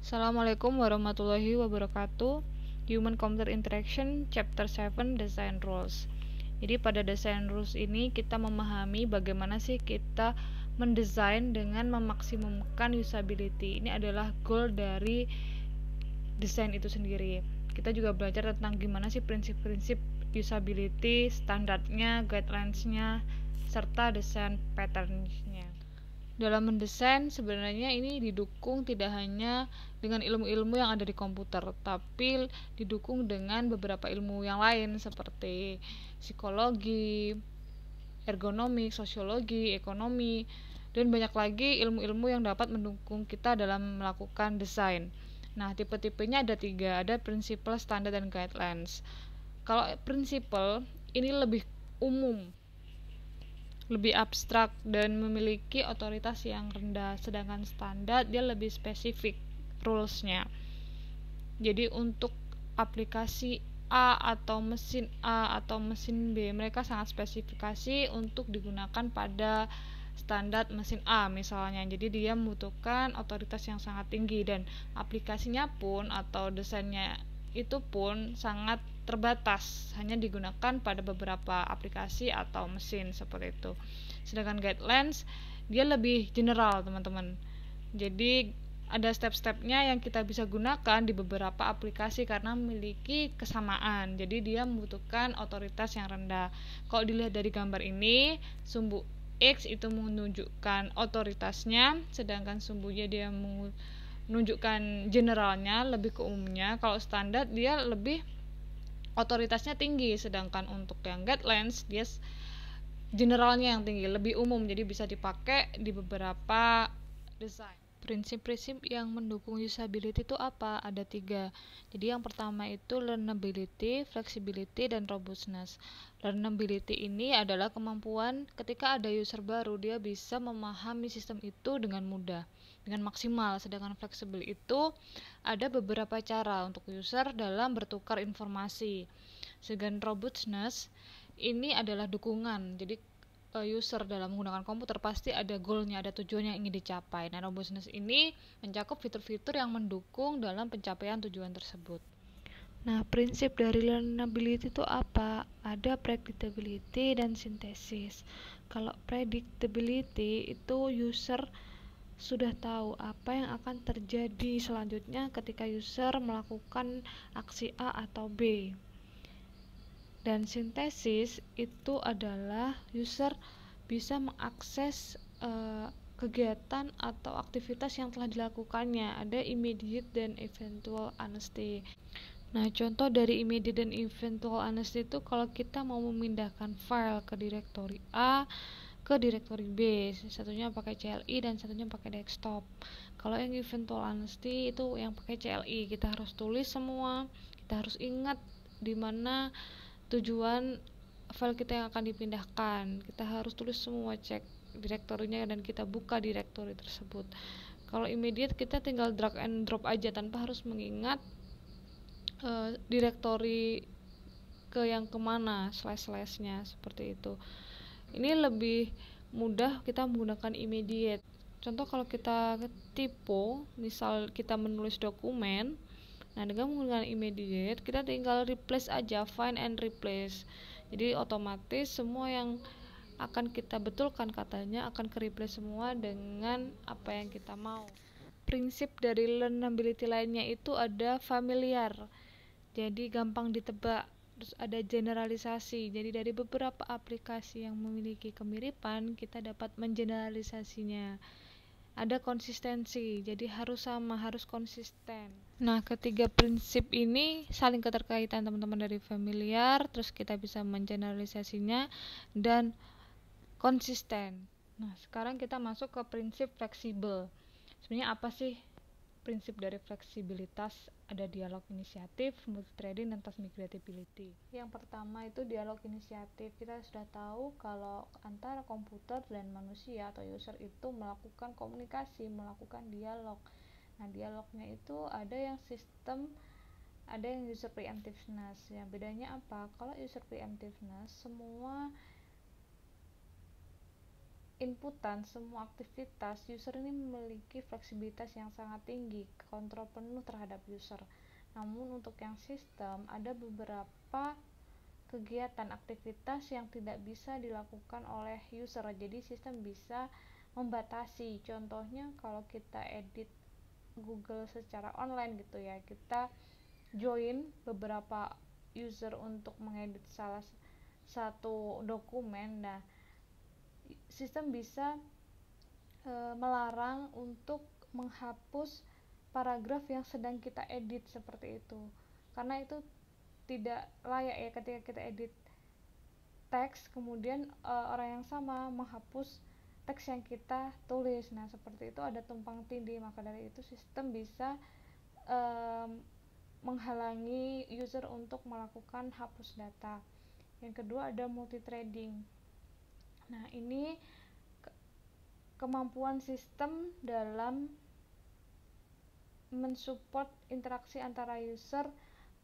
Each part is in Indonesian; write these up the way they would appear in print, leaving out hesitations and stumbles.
Assalamualaikum warahmatullahi wabarakatuh. Human Computer Interaction Chapter 7 Design Rules. Jadi pada design rules ini kita memahami bagaimana sih kita mendesain dengan memaksimumkan usability. Ini adalah goal dari desain itu sendiri. Kita juga belajar tentang gimana sih prinsip-prinsip usability, standarnya, guidelines-nya, serta desain patterns-nya. Dalam mendesain sebenarnya ini didukung tidak hanya dengan ilmu-ilmu yang ada di komputer, tapi didukung dengan beberapa ilmu yang lain seperti psikologi, ergonomi, sosiologi, ekonomi, dan banyak lagi ilmu-ilmu yang dapat mendukung kita dalam melakukan desain. Nah, tipe-tipenya ada 3, ada prinsipal, standar, dan guidelines. Kalau prinsipal ini lebih umum, lebih abstrak dan memiliki otoritas yang rendah, sedangkan standar dia lebih spesifik rules-nya. Jadi untuk aplikasi A atau mesin B, mereka sangat spesifikasi untuk digunakan pada standar mesin A misalnya. Jadi dia membutuhkan otoritas yang sangat tinggi, dan aplikasinya pun atau desainnya itu pun sangat terbatas, hanya digunakan pada beberapa aplikasi atau mesin seperti itu. Sedangkan guidelines dia lebih general, teman-teman. Jadi ada step-stepnya yang kita bisa gunakan di beberapa aplikasi karena memiliki kesamaan. Jadi dia membutuhkan otoritas yang rendah. Kalau dilihat dari gambar ini, sumbu X itu menunjukkan otoritasnya, sedangkan sumbu Y dia menunjukkan generalnya, lebih ke umumnya. Kalau standar dia lebih otoritasnya tinggi, sedangkan untuk yang guidelines dia generalnya yang tinggi, lebih umum, jadi bisa dipakai di beberapa desain. Prinsip-prinsip yang mendukung usability itu apa? Ada 3. Jadi yang pertama itu learnability, flexibility, dan robustness. Learnability ini adalah kemampuan ketika ada user baru, dia bisa memahami sistem itu dengan mudah, dengan maksimal. Sedangkan fleksibel itu ada beberapa cara untuk user dalam bertukar informasi. Sedangkan robustness ini adalah dukungan. Jadi user dalam menggunakan komputer pasti ada goalnya, ada tujuan yang ingin dicapai. Nah, robustness ini mencakup fitur-fitur yang mendukung dalam pencapaian tujuan tersebut. Nah, prinsip dari learnability itu apa? Ada predictability dan sintesis. Kalau predictability itu user sudah tahu apa yang akan terjadi selanjutnya ketika user melakukan aksi A atau B. Dan sintesis itu adalah user bisa mengakses kegiatan atau aktivitas yang telah dilakukannya. Ada immediate dan eventual honesty. Nah, contoh dari immediate dan eventual honesty itu kalau kita mau memindahkan file ke direktori A ke direktori B, satunya pakai CLI dan satunya pakai desktop. Kalau yang eventual honesty itu yang pakai CLI, kita harus tulis semua, kita harus ingat di mana tujuan file kita yang akan dipindahkan. Kita harus tulis semua, cek direktorinya, dan kita buka direktori tersebut. Kalau immediate kita tinggal drag and drop aja tanpa harus mengingat direktori ke yang kemana, slash-slashnya, seperti itu. Ini lebih mudah kita menggunakan immediate. Contoh kalau kita typo, misal kita menulis dokumen, nah dengan menggunakan immediate kita tinggal replace aja, find and replace. Jadi otomatis semua yang akan kita betulkan katanya akan ke replace semua dengan apa yang kita mau. Prinsip dari learnability lainnya itu ada familiar, jadi gampang ditebak. Terus ada generalisasi, jadi dari beberapa aplikasi yang memiliki kemiripan kita dapat mengeneralisasinya. Ada konsistensi, jadi harus sama, harus konsisten. Nah, ketiga prinsip ini saling keterkaitan, teman-teman, dari familiar, terus kita bisa mengeneralisasinya, dan konsisten. Nah, sekarang kita masuk ke prinsip fleksibel. Sebenarnya apa sih prinsip dari fleksibilitas? Ada dialog inisiatif, multithreading, dan task migrability. Yang pertama itu dialog inisiatif. Kita sudah tahu kalau antara komputer dan manusia atau user itu melakukan komunikasi, melakukan dialog. Nah, dialognya itu ada yang sistem, ada yang user preemptiveness. Yang bedanya apa? Kalau user preemptiveness semua inputan semua aktivitas, user ini memiliki fleksibilitas yang sangat tinggi, kontrol penuh terhadap user. Namun untuk yang sistem, ada beberapa kegiatan aktivitas yang tidak bisa dilakukan oleh user, jadi sistem bisa membatasi. Contohnya kalau kita edit Google secara online gitu ya, kita join beberapa user untuk mengedit salah satu dokumen. Nah, sistem bisa melarang untuk menghapus paragraf yang sedang kita edit seperti itu, karena itu tidak layak ya ketika kita edit teks kemudian orang yang sama menghapus teks yang kita tulis. Nah, seperti itu ada tumpang tindih, maka dari itu sistem bisa menghalangi user untuk melakukan hapus data. Yang kedua ada multithreading. Nah, ini kemampuan sistem dalam mensupport interaksi antara user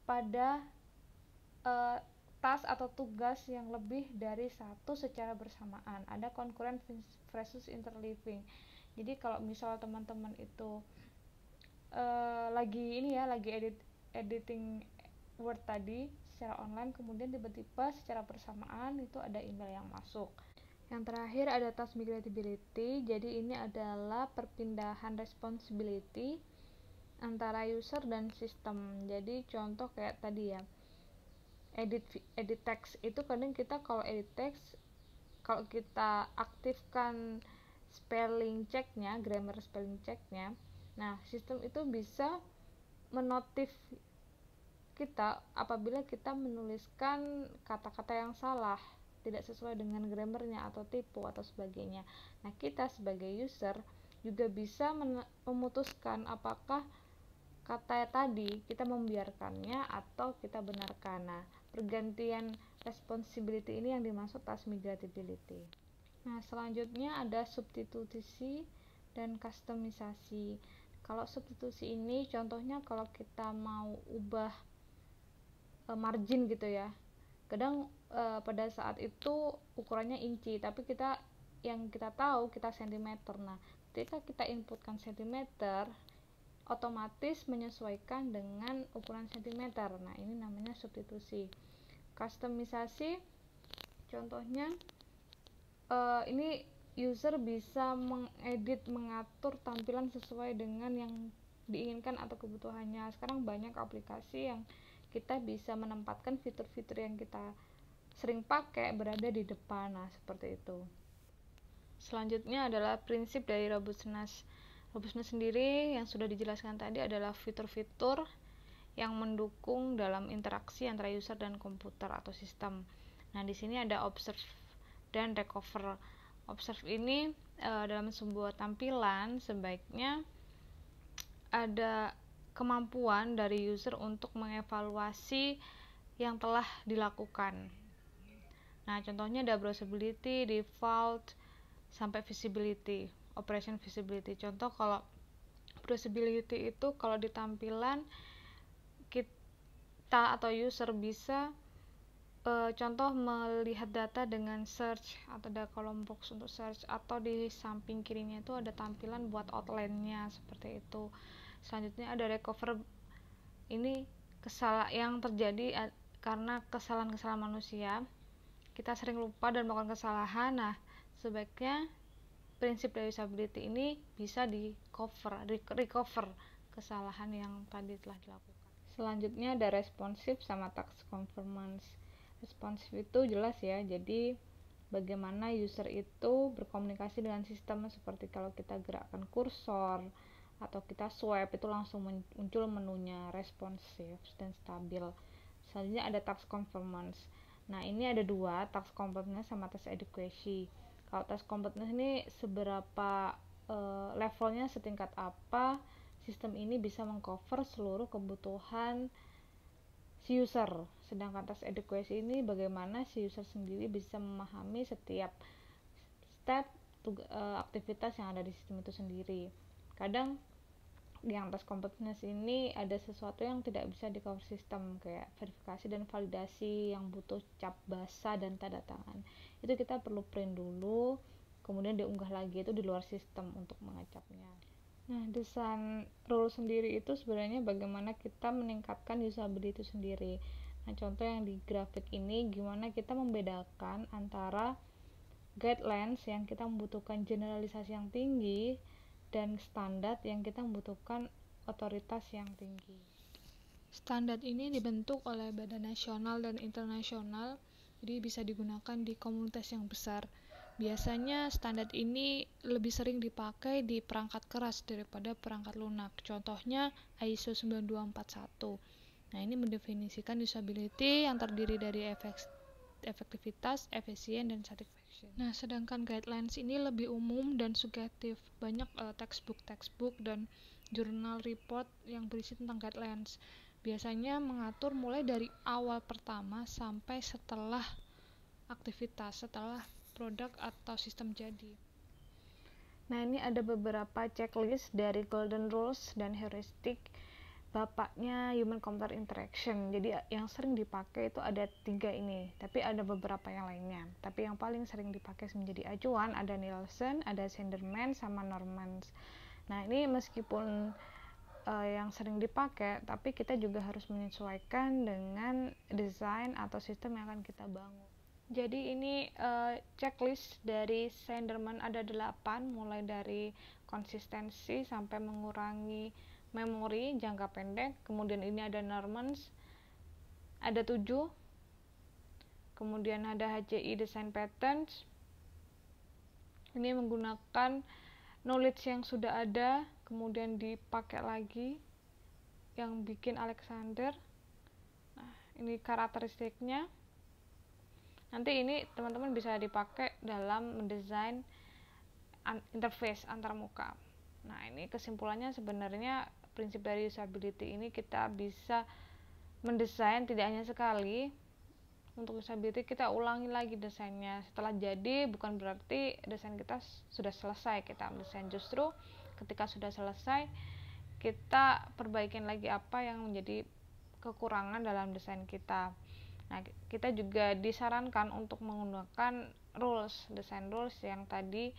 pada task atau tugas yang lebih dari satu secara bersamaan. Ada concurrent versus interleaving. Jadi kalau misal teman-teman itu lagi editing Word tadi secara online, kemudian tiba-tiba secara bersamaan itu ada email yang masuk. Yang terakhir ada task migratability. Jadi ini adalah perpindahan responsibility antara user dan sistem. Jadi contoh kayak tadi ya, edit text itu kadang kita kalau edit text, kalau kita aktifkan spelling checknya, grammar spelling checknya, nah sistem itu bisa menotif kita apabila kita menuliskan kata-kata yang salah, tidak sesuai dengan grammarnya atau tipu atau sebagainya. Nah, kita sebagai user juga bisa memutuskan apakah kata tadi kita membiarkannya atau kita benarkan. Nah, pergantian responsibility ini yang dimaksud task migratability. Nah, selanjutnya ada substitusi dan kustomisasi. Kalau substitusi ini contohnya kalau kita mau ubah margin gitu ya, kadang pada saat itu ukurannya inci, tapi yang kita tahu kita sentimeter. Nah, ketika kita inputkan sentimeter, otomatis menyesuaikan dengan ukuran sentimeter. Nah, ini namanya substitusi. Kustomisasi contohnya ini user bisa mengedit, mengatur tampilan sesuai dengan yang diinginkan atau kebutuhannya. Sekarang banyak aplikasi yang kita bisa menempatkan fitur-fitur yang kita sering pakai berada di depan. Nah, seperti itu. Selanjutnya adalah prinsip dari robustness. Robustness sendiri yang sudah dijelaskan tadi adalah fitur-fitur yang mendukung dalam interaksi antara user dan komputer atau sistem. Nah, di sini ada observe dan recover. Observe ini dalam sebuah tampilan sebaiknya ada kemampuan dari user untuk mengevaluasi yang telah dilakukan. Nah, contohnya ada browsability, default, sampai visibility, operation visibility. Contoh kalau browsability itu kalau di tampilan kita atau user bisa contoh melihat data dengan search atau ada kolom box untuk search, atau di samping kirinya itu ada tampilan buat outline-nya seperti itu. Selanjutnya ada recover. Ini yang terjadi karena kesalahan-kesalahan manusia. Kita sering lupa dan melakukan kesalahan. Nah, sebaiknya prinsip dari usability ini bisa recover kesalahan yang tadi telah dilakukan. Selanjutnya ada responsive sama task conformance. Responsive itu jelas ya, jadi bagaimana user itu berkomunikasi dengan sistem, seperti kalau kita gerakkan kursor atau kita swipe itu langsung muncul menunya. Responsive dan stabil. Selanjutnya ada task conformance. Nah, ini ada dua, task completeness sama task adequacy. Kalau task completeness ini seberapa levelnya, setingkat apa sistem ini bisa mengcover seluruh kebutuhan si user. Sedangkan task adequacy ini bagaimana si user sendiri bisa memahami setiap step aktivitas yang ada di sistem itu sendiri. Kadang yang task completeness ini ada sesuatu yang tidak bisa di cover sistem, kayak verifikasi dan validasi yang butuh cap basah dan tanda tangan. Itu kita perlu print dulu, kemudian diunggah lagi itu di luar sistem untuk mengecapnya. Nah, desain rule sendiri itu sebenarnya bagaimana kita meningkatkan usability itu sendiri. Nah, contoh yang di grafik ini gimana kita membedakan antara guidelines yang kita membutuhkan generalisasi yang tinggi dan standar yang kita membutuhkan otoritas yang tinggi. Standar ini dibentuk oleh badan nasional dan internasional, jadi bisa digunakan di komunitas yang besar. Biasanya standar ini lebih sering dipakai di perangkat keras daripada perangkat lunak. Contohnya ISO 9241. Nah, ini mendefinisikan usability yang terdiri dari efektivitas, efisien, dan satisfaction. Nah, sedangkan guidelines ini lebih umum dan subjektif. Banyak textbook dan jurnal report yang berisi tentang guidelines. Biasanya mengatur mulai dari awal pertama sampai setelah aktivitas, setelah produk atau sistem jadi. Nah, ini ada beberapa checklist dari golden rules dan heuristic bapaknya human computer interaction. Jadi yang sering dipakai itu ada 3 ini, tapi ada beberapa yang lainnya. Tapi yang paling sering dipakai menjadi acuan ada Nielsen, ada Sanderman, sama Normans. Nah, ini meskipun yang sering dipakai, tapi kita juga harus menyesuaikan dengan desain atau sistem yang akan kita bangun. Jadi ini checklist dari Sanderman ada 8, mulai dari konsistensi sampai mengurangi memori jangka pendek. Kemudian ini ada Normans ada 7, kemudian ada HCI Design Patterns, ini menggunakan knowledge yang sudah ada kemudian dipakai lagi, yang bikin Alexander. Nah, ini karakteristiknya. Nanti ini teman-teman bisa dipakai dalam mendesain interface antarmuka. Nah, ini kesimpulannya sebenarnya prinsip dari usability ini kita bisa mendesain tidak hanya sekali. Untuk usability kita ulangi lagi desainnya. Setelah jadi bukan berarti desain kita sudah selesai kita mendesain, justru ketika sudah selesai kita perbaikin lagi apa yang menjadi kekurangan dalam desain kita. Nah, kita juga disarankan untuk menggunakan design rules yang tadi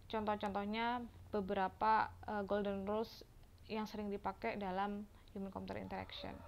contoh-contohnya beberapa golden rules yang sering dipakai dalam human computer interaction.